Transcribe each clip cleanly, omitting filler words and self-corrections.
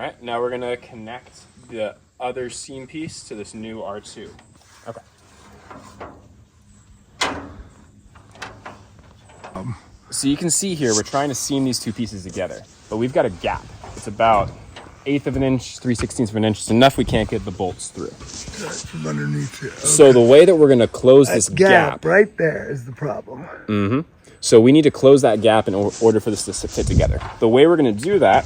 right, now we're gonna connect the other seam piece to this new R2. Okay. So you can see here, we're trying to seam these two pieces together, but we've got a gap. It's about 1/8 of an inch, 3/16 of an inch. It's enough we can't get the bolts through. From underneath here. Okay. So the way that we're gonna close this gap right there is the problem. So we need to close that gap in order for this to fit together. The way we're gonna do that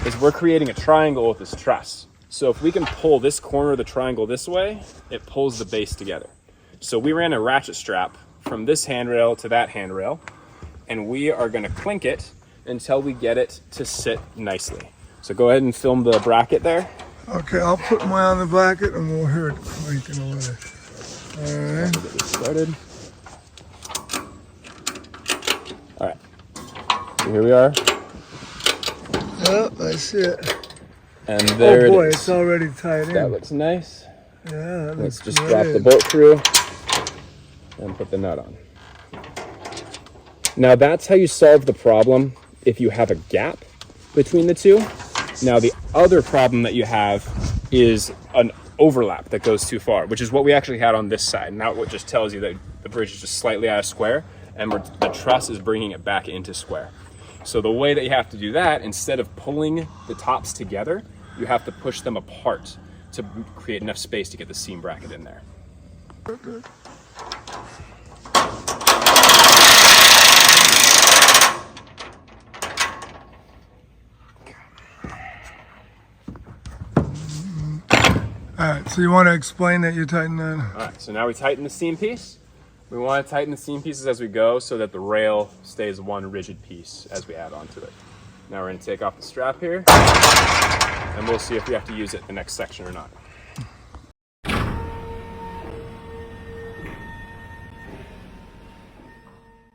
is we're creating a triangle with this truss. So if we can pull this corner of the triangle this way, it pulls the base together. So we ran a ratchet strap from this handrail to that handrail, and we are gonna clink it until we get it to sit nicely. So go ahead and film the bracket there. Okay, I'll put mine on the bracket and we'll hear it clanking away. All right. Get this started. All right, so here we are. Oh, I see it. And there Oh boy, it is. it's already tied in. That looks nice. Yeah, that Let's looks just drop the good. bolt through and put the nut on. Now that's how you solve the problem if you have a gap between the two. Now the other problem that you have is an overlap that goes too far, which is what we actually had on this side. Now what just tells you that the bridge is just slightly out of square and the truss is bringing it back into square. So the way that you have to do that, instead of pulling the tops together, you have to push them apart to create enough space to get the seam bracket in there. All right, so you want to explain that you tighten that? All right, so now we tighten the seam piece. We want to tighten the seam pieces as we go so that the rail stays one rigid piece as we add onto it. Now we're going to take off the strap here, and we'll see if we have to use it in the next section or not.